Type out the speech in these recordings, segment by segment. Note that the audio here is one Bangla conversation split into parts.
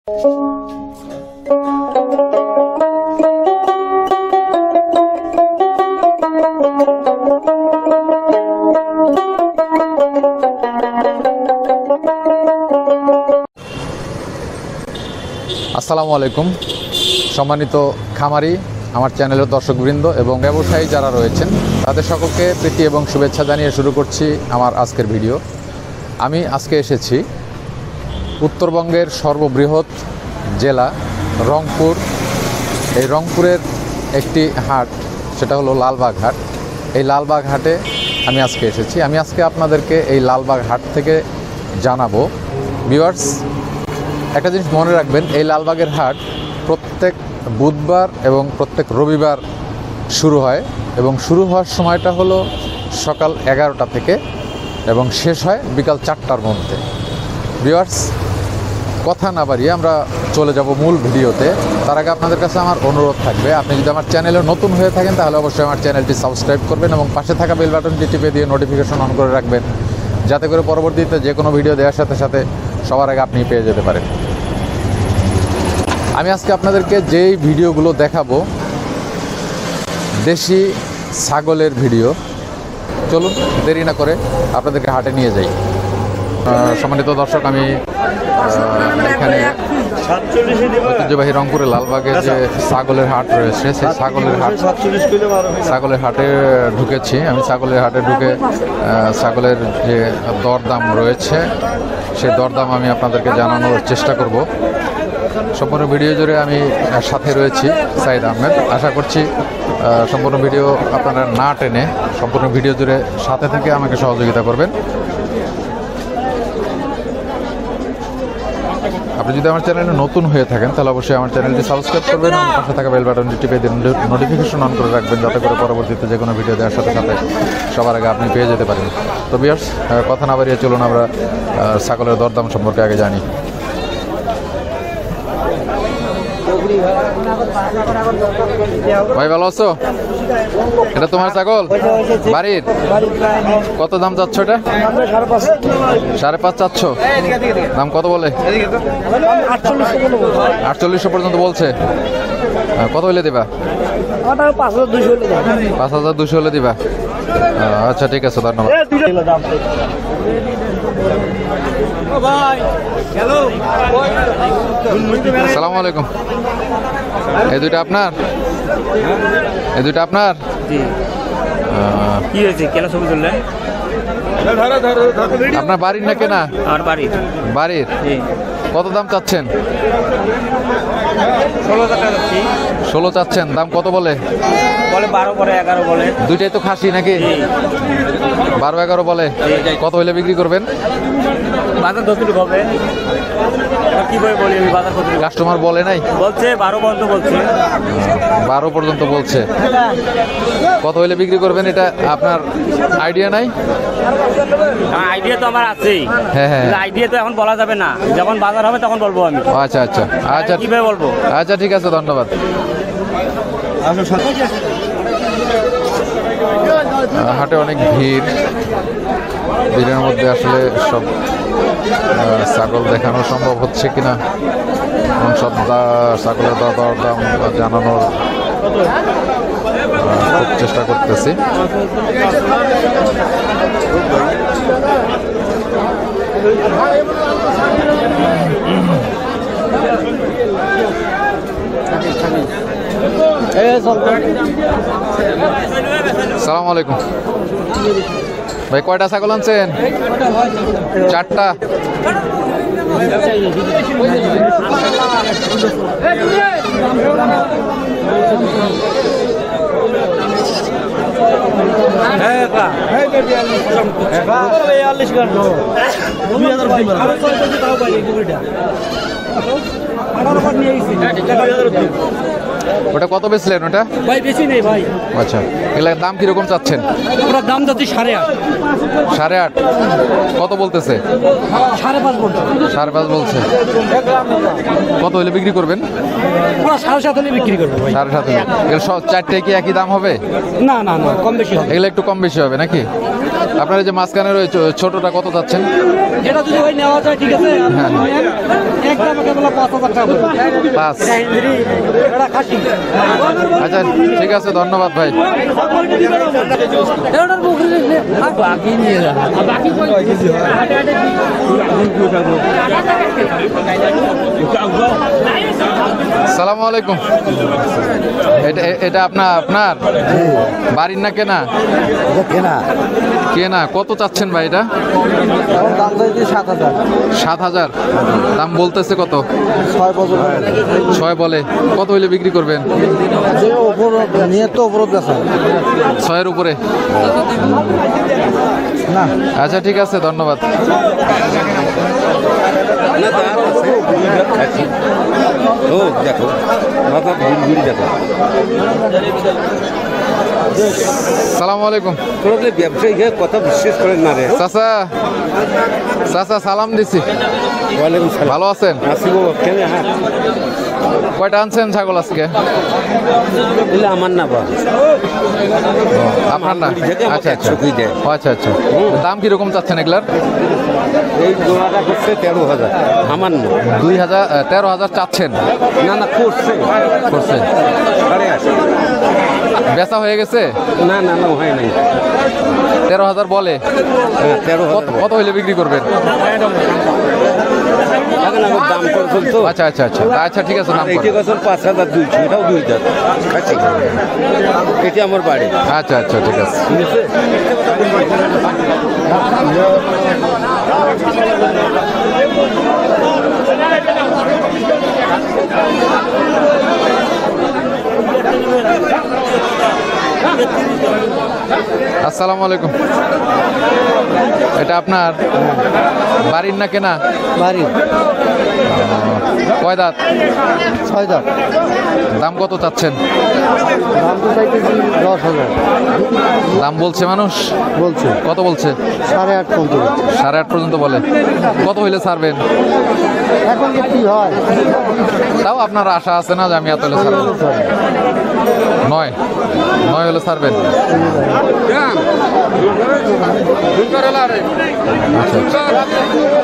আসসালামু আলাইকুম সম্মানিত খামারি, আমার চ্যানেলের দর্শকবৃন্দ এবং ব্যবসায়ী যারা রয়েছেন তাদের সকলকে প্রীতি এবং শুভেচ্ছা জানিয়ে শুরু করছি আমার আজকের ভিডিও। আমি আজকে এসেছি উত্তরবঙ্গের সর্ববৃহৎ জেলা রংপুর। এই রংপুরের একটি হাট, সেটা হলো লালবাগ হাট। এই লালবাগ হাটে আমি আজকে এসেছি। আমি আজকে আপনাদেরকে এই লালবাগ হাট থেকে জানাবো। ভিউয়ার্স, একটা জিনিস মনে রাখবেন, এই লালবাগের হাট প্রত্যেক বুধবার এবং প্রত্যেক রবিবার শুরু হয় এবং শুরু হওয়ার সময়টা হলো সকাল 11টা থেকে এবং শেষ হয় বিকাল 4টার মধ্যে। ভিউয়ার্স, কথা না বাড়িয়ে আমরা চলে যাব মূল ভিডিওতে। তার আগে আপনাদের কাছে আমার অনুরোধ থাকবে, আপনি যদি আমার চ্যানেলে নতুন হয়ে থাকেন তাহলে অবশ্যই আমার চ্যানেলটি সাবস্ক্রাইব করবেন এবং পাশে থাকা বেল বাটনটি টিপে দিয়ে নোটিফিকেশন অন করে রাখবেন, যাতে করে পরবর্তীতে যে কোনো ভিডিও দেওয়ার সাথে সাথে সবার আগে আপনি পেয়ে যেতে পারেন। আমি আজকে আপনাদেরকে যেই ভিডিওগুলো দেখাবো দেশি ছাগলের ভিডিও। চলুন দেরি না করে আপনাদেরকে হাটে নিয়ে যাই। সম্মানিত দর্শক, আমি এখানে ঐতিহ্যবাহী রংপুরে লালবাগের যে ছাগলের হাট রয়েছে সেই ছাগলের হাটে ঢুকেছি। আমি ছাগলের হাটে ঢুকে ছাগলের যে দরদাম রয়েছে সেই দরদাম আমি আপনাদেরকে জানানোর চেষ্টা করব। সম্পূর্ণ ভিডিও জুড়ে আমি সাথে রয়েছি সাইদ আহমেদ। আশা করছি সম্পূর্ণ ভিডিও আপনারা না টেনে সম্পূর্ণ ভিডিও জুড়ে সাথে থেকে আমাকে সহযোগিতা করবেন। আপনি যদি আমার চ্যানেলে নতুন হয়ে থাকেন তাহলে অবশ্যই আমার চ্যানেলটি সাবস্ক্রাইব করবেন এবং পাশে থাকা বেল বাটনটি টিপে দিন, নোটিফিকেশন অন করে রাখবেন, যাতে করে পরবর্তীতে যে কোনো ভিডিও দেওয়ার সাথে সাথে সবার আগে আপনি পেয়ে যেতে পারেন। তো ভিউয়ার্স, কথা না বাড়িয়ে চলুন আমরা ছাগলের দরদাম সম্পর্কে আগে জানি। ভাই ভালো আছো? এটা তোমার ছাগল বাড়ির? কত দাম চাচ্ছ এটা? 5.5 চাচ্ছ? দাম কত বলে? 4800 পর্যন্ত বলছে। কত হলে দিবা? 5200 হলে দিবা। আচ্ছা ঠিক আছে, ধন্যবাদ। আসসালামু আলাইকুম। এই দুইটা আপনার? এই দুইটা আপনার? কি হয়েছে? কেন ছবি তুললেন? আপনার বাড়ির না কেনা? আর বাড়ির। বাড়ির? কত দাম চাচ্ছেন? 16 টাকা যাচ্ছি। 16 চাচ্ছেন। দাম কত বলে? বলে 12 বলে 11 বলে। দুইটাই তো খাসি নাকি? 12-11 বলে। কত হইলে বিক্রি করবেন? বাজার কতটুকু হবে? কি করে বলি আমি বাজার কতটুকু? কাস্টমার বলে নাই? বলছে 12 পর্যন্ত বলছে। 12 পর্যন্ত বলছে। কত হইলে বিক্রি করবেন এটা আপনার আইডিয়া নাই? আইডিয়া তো আমার আছেই। হ্যাঁ হ্যাঁ, আইডিয়া তো এখন বলা যাবে না, যখন বাজার হবে তখন বলবো আমি। আচ্ছা আচ্ছা আচ্ছা, কিভাবে বলবো? আচ্ছা ঠিক আছে, ধন্যবাদ। হাটে অনেক ভিড়। ভিড়ের মধ্যে আসলে সব ছাগল দেখানো সম্ভব হচ্ছে কিনা এবং সব ছাগলের দরদাম জানানোর খুব চেষ্টা করতেছি। আসসালামু আলাইকুম ভাই, কয়টা ছাগল আনছেন? 4টা। ওটা কত বেচলেন? ওটা ভাই বেশি নেই ভাই। আচ্ছা, এগুলোর দাম কিরকম চাচ্ছেন? ওটার দাম যাচ্ছে 8.5। 8.5 কত বলতেছে? 5.5 বলছে। 5.5 বলছে। কত হলে বিক্রি করবেন? ওরা 7.5 হলে বিক্রি করবে ভাই। 7.5। এগুলো সব 4টে কি একই দাম হবে? না না না, কম বেশি হবে। এগুলো একটু কম বেশি হবে নাকি? আপনার এই যে মাঝখানের ওই ছোটটা কত যাচ্ছেন? যেটা যদি ওই নেওয়া যায় ঠিক আছে। হ্যাঁ। এক দাম আমাকে বলা 5,000 5। আচ্ছা ঠিক আছে, ধন্যবাদ ভাই। সালামু আলাইকুম। এটা আপনার বাড়ির না কেনা? কেনা। কত চাচ্ছেন ভাই এটা? 7,000। দাম বলতেছে কত? 6 বলে। কত হইলে বিক্রি করবেন? 6-এর উপরে না। আচ্ছা ঠিক আছে, ধন্যবাদ। দেখো দেখো সালামু আলাইকুম। ব্যবসায়ী কথা বিশ্বাস করেন না রে। চাচা সালাম দিছি। ভালো আছেন? কয়টা আনছেন ছাগল আজকে? আমার না আপনার না? আচ্ছা আচ্ছা আচ্ছা আচ্ছা। দাম কিরকম চাচ্ছেন এগুলার? এই জোড়াটা করছে 13,000। আমার না 13,000 চাচ্ছেন? না করছে বেচা হয়ে গেছে? না হয় নাই। 13,000 বলে। 13,000। কত হইলে বিক্রি করবেন? দাম করে চলতো। আচ্ছা আচ্ছা আচ্ছা আচ্ছা ঠিক আছে। নাম 5,200। এটাও 2 দাঁত খাচ্ছি। এটি আমার বাড়ি। আচ্ছা আচ্ছা ঠিক আছে। আসসালামু আলাইকুম। এটা আপনার বাড়ির না কেনা? বাড়ি। কয় দাঁত? 6 দাঁত। দাম কত চাচ্ছেন? দাম তো চাইতেছি 10,000। দাম বলছে মানুষ? বলছে। কত বলছে? 8.5 পর্যন্ত। 8.5 পর্যন্ত বলে। কত হইলে ছাড়বেন? এখন কি হয়? তাও আপনার আশা আছে না যে আমি এত হলে ছাড়বেন? 9 হলে ছাড়বেন?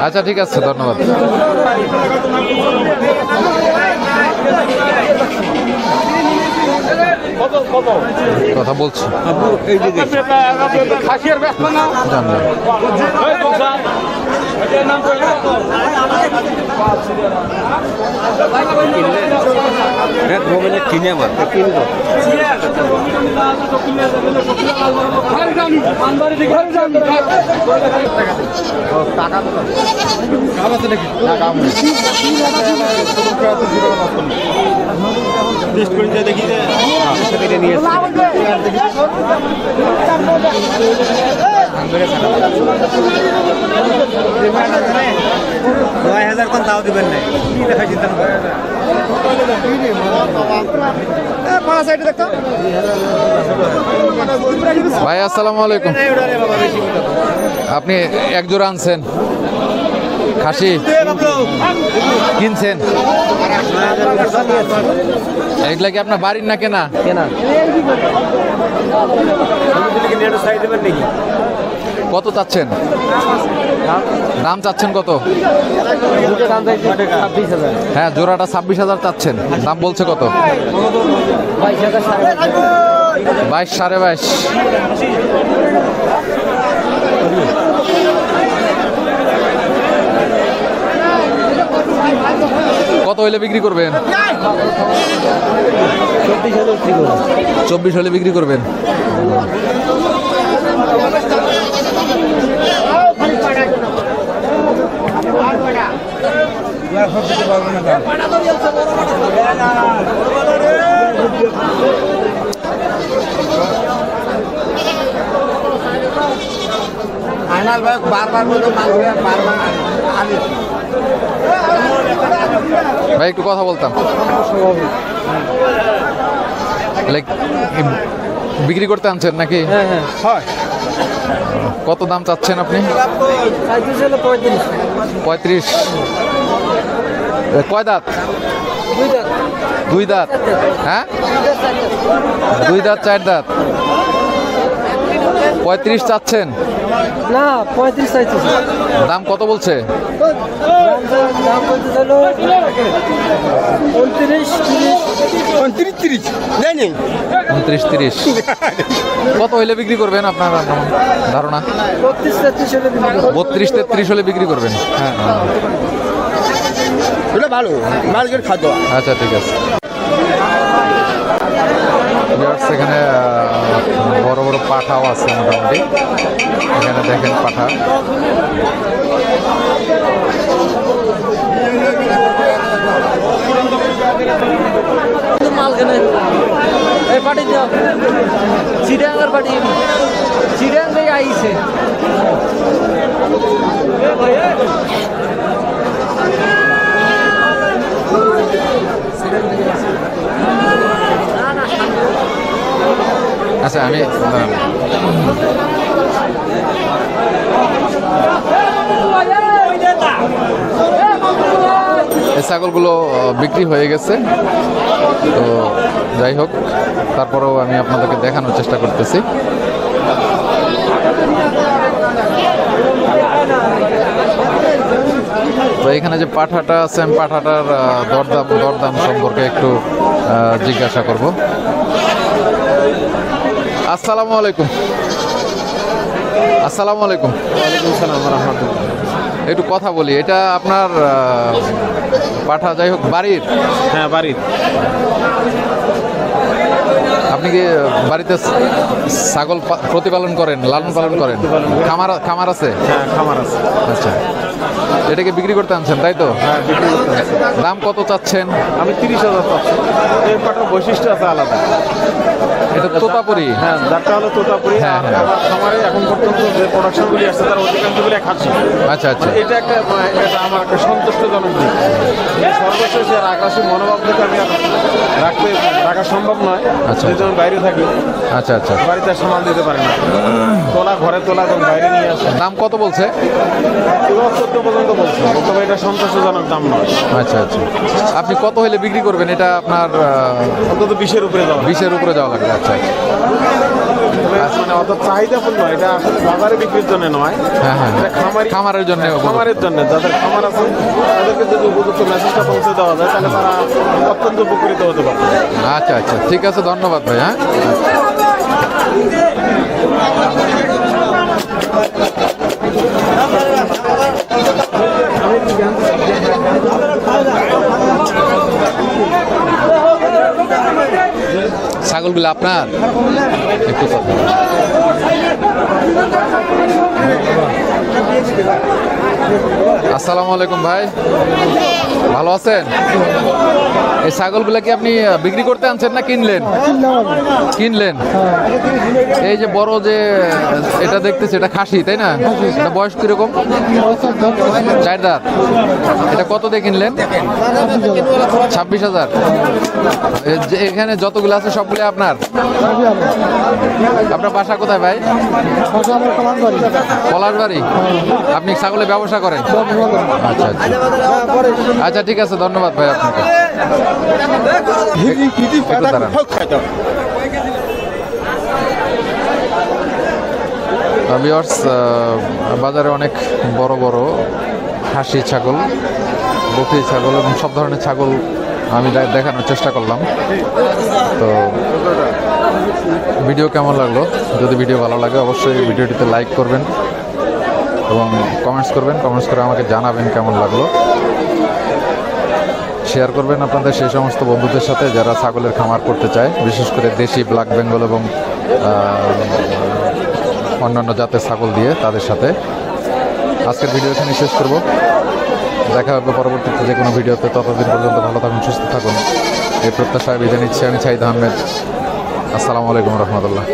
আচ্ছা ঠিক আছে, ধন্যবাদ। কথা বলছি। কিনে আমার কিনবো। তাও দিবেন না। ভাই আসসালামু আলাইকুম। আপনি এক জোড়া আনছেন খাসি, কিনছেন? এগুলা কি আপনার বাড়ির না কেনা? কেনা। কত চাচ্ছেন? দাম চাচ্ছেন কত? দাম চাইছে 26,000। হ্যাঁ, জোড়াটা 26,000 চাচ্ছেন। দাম বলছে কত? 22, 22.5। কত হইলে বিক্রি করবেন? 24 হলে বিক্রি করবেন। ভাই একটু কথা বলতাম। বিক্রি করতে আনছেন নাকি? হ্যাঁ। কত দাম চাচ্ছেন আপনি? 35। কয় দাঁত? 2 দাঁত। হ্যাঁ, 2 দাঁত 4 দাঁত। 35 চাচ্ছেন? না 35 চাইতেছি। দাম কত বলছে? দাম বলতে চাইলো 29 30। 29-30। কত হইলে বিক্রি করবেন আপনার ধারণা? 32-33 হলে দিবো। 32-33 হলে বিক্রি করবেন? হ্যাঁ এটা ভালো মার্কেট খাদ্য। আচ্ছা ঠিক আছে। এখানে বড় বড় পাঠাও আছে মোটামুটি। এখানে দেখেন পাঠা। মাল কেনে এই পাটি দাও চিড়িয়াঙ্গার পাটি চিড়িয়াঙ্গাই আইছে আচ্ছা আমি এই ছাগলগুলো বিক্রি হয়ে গেছে, তো যাই হোক তারপরেও আমি আপনাদেরকে দেখানোর চেষ্টা করতেছি। তো এখানে যে পাঠাটা আছে, আমি পাঠাটার দরদাম সম্পর্কে একটু জিজ্ঞাসা করব। আসসালামু আলাইকুম। আসসালামু আলাইকুম। ওয়ালাইকুম সালাম রহমতুল্লাহ। একটু কথা বলি, এটা আপনার পাঠা যাই হোক বাড়ির? হ্যাঁ বাড়ির। আপনি কি বাড়িতে ছাগল প্রতিপালন করেন, লালন পালন করেন? খামার আছে? হ্যাঁ খামার আছে। আচ্ছা, এটাকে বিক্রি করতে আনছেন তাই তো? হ্যাঁ বিক্রি করতে হবে। দাম কত চাচ্ছেন? আমি 30,000 পাচ্ছি। এই পাটার বৈশিষ্ট্য আছে আলাদা। এটা তোতাপুরি? হ্যাঁ যারটা হলো তোতাপুরি। হ্যাঁ, আর হ্যাঁ। আমার খামারে এখন পর্যন্ত যে প্রোডাকশনগুলি আসছে তার অধিকাংশগুলি খাচ্ছি। আচ্ছা আচ্ছা। এটা একটা এটা আমার একটা সন্তুষ্টজনক দিক। সর্বশেষ এর আকাশী মনোভাব থেকে আমি আর রাখা সম্ভব নয়। আচ্ছা। যেহেতু আমি বাইরে থাকি, আচ্ছা আচ্ছা। বাড়িতে আর সামাল দিতে পারি না। তোলা ঘরে তোলা এবং বাইরে নিয়ে আসে। দাম কত বলছে? 14 পর্যন্ত বলছে, তবে এটা সন্তোষজনক দাম নয়। আচ্ছা আচ্ছা। আপনি কত হলে বিক্রি করবেন? এটা আপনার অন্তত 20-এর উপরে যাওয়া। 20-এর উপরে যাওয়া লাগবে। আচ্ছা আচ্ছা। মানে অত চাহিদাপূর্ণ, এটা আসলে বাজারে বিক্রির জন্য নয়। হ্যাঁ হ্যাঁ, এটা খামারের জন্য। খামারের জন্য যাদের খামার আছে তাদেরকে যদি উপযুক্ত মেসেজটা পৌঁছে দেওয়া যায় তাহলে তারা অত্যন্ত উপকৃত হতে পারে। আচ্ছা আচ্ছা ঠিক আছে, ধন্যবাদ ভাই। হ্যাঁ ছাগলগুলো আপনার? একটু কথা। আসসালামু আলাইকুম ভাই, ভালো আছেন? এই ছাগলগুলো কি আপনি বিক্রি করতে আনছেন না কিনলেন? কিনলেন। এই যে বড় যে এটা দেখতেছি, এটা খাসি তাই না? এটা বয়স কিরকম? 4 দাঁত। এটা কত দিয়ে কিনলেন? 26,000। এখানে যতগুলো আছে সবগুলো আপনার? আপনার বাসা কোথায় ভাই? পলাশবাড়ি। আপনি ছাগলের ব্যবসা করেন? আচ্ছা আচ্ছা আচ্ছা ঠিক আছে, ধন্যবাদ ভাই আপনাকে। একটু দাঁড়ান। ভিউয়ার্স, বাজারে অনেক বড় বড় খাসি ছাগল, বকরি ছাগল এবং সব ধরনের ছাগল আমি দেখানোর চেষ্টা করলাম। তো ভিডিও কেমন লাগলো? যদি ভিডিও ভালো লাগে অবশ্যই ভিডিওটিতে লাইক করবেন এবং কমেন্টস করবেন। কমেন্টস করে আমাকে জানাবেন কেমন লাগলো। শেয়ার করবেন আপনাদের সেই সমস্ত বন্ধুদের সাথে যারা ছাগলের খামার করতে চায়, বিশেষ করে দেশি, ব্ল্যাক বেঙ্গল এবং অন্যান্য জাতের ছাগল দিয়ে, তাদের সাথে। আজকের ভিডিও এখানে শেষ করব। দেখা হবে পরবর্তীতে যে কোনো ভিডিওতে। ততদিন পর্যন্ত ভালো থাকুন, সুস্থ থাকুন, এই প্রত্যাশায় বিদায় নিচ্ছি আমি, শাহিদ আহমেদ। আসসালামু আলাইকুম রহমতুল্লাহ।